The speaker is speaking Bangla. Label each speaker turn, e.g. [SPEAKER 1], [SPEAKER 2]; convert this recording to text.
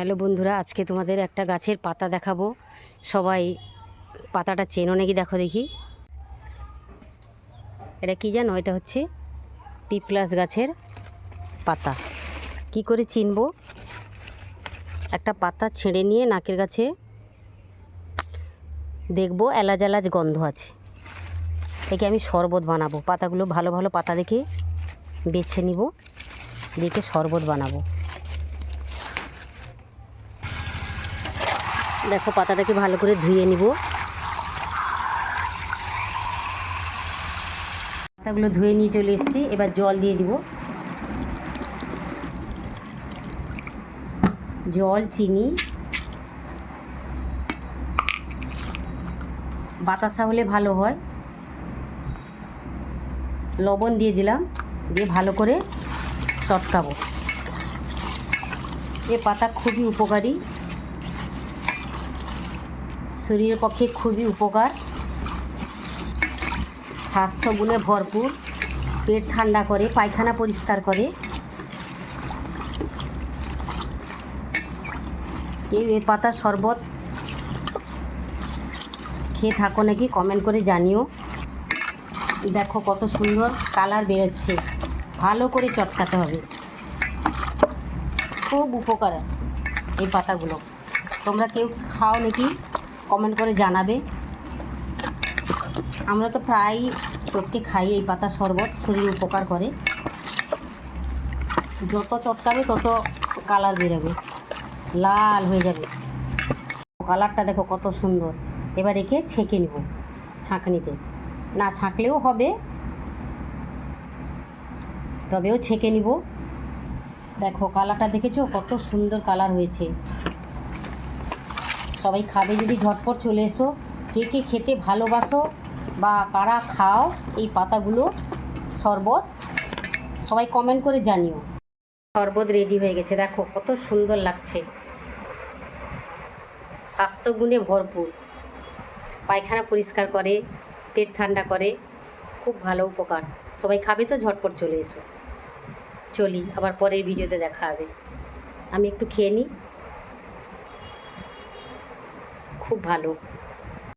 [SPEAKER 1] হ্যালো বন্ধুরা, আজকে তোমাদের একটা গাছের পাতা দেখাবো। সবাই পাতাটা চেনো নাকি দেখো দেখি। এটা কি জানো? এটা হচ্ছে পিপ্লাস গাছের পাতা। কি করে চিনবো? একটা পাতা ছেড়ে নিয়ে নাকের কাছে দেখবো এলাচ এলাচ গন্ধ আছে। একে আমি শরবত বানাবো। পাতাগুলো ভালো ভালো পাতা দেখে বেছে নিব, দেখে শরবত বানাবো। দেখো পাতাটাকে ভালো করে ধুয়ে নিব। পাতাগুলো ধুয়ে নিয়ে চলে এসেছি। এবার জল দিয়ে দিব। জল, চিনি, বাতাসা হলে ভালো হয়, লবণ দিয়ে দিলাম, দিয়ে ভালো করে চটকাবো। এ পাতা খুবই উপকারী, শরীরের পক্ষে খুবই উপকার, স্বাস্থ্যগুণে ভরপুর, পেট ঠান্ডা করে, পায়খানা পরিষ্কার করে। কেউ এ পাতার শরবত খেয়ে থাকো নাকি কমেন্ট করে জানিও। দেখো কত সুন্দর কালার বেরোচ্ছে। ভালো করে চটকাতে হবে। খুব উপকার এই পাতাগুলো। তোমরা কেউ খাও নাকি কমেন্ট করে জানাবে। আমরা তো প্রায় প্রত্যেক খাই এই পাতার শরবত, শরীর উপকার করে। যত চটকাবে তত কালার বেরোবে, লাল হয়ে যাবে। কালারটা দেখো কত সুন্দর। এবার একে ছেঁকে নেব ছাঁকনিতে। না ছাঁকলেও হবে, তবেও ছেঁকে নিব। দেখো কালারটা দেখেছো কত সুন্দর কালার হয়েছে। সবাই খাবে যদি ঝটপট চলে এসো। কে কে খেতে ভালোবাসো বা কারা খাও এই পাতাগুলো শরবত, সবাই কমেন্ট করে জানিও। শরবত রেডি হয়ে গেছে। দেখো কত সুন্দর লাগছে, স্বাস্থ্যগুণে ভরপুর, পায়খানা পরিষ্কার করে, পেট ঠান্ডা করে, খুব ভালো উপকার। সবাই খাবে তো ঝটপট চলে এসো। চলি, আবার পরের ভিডিওতে দেখা হবে। আমি একটু খেয়ে নিই। খুব ভালো।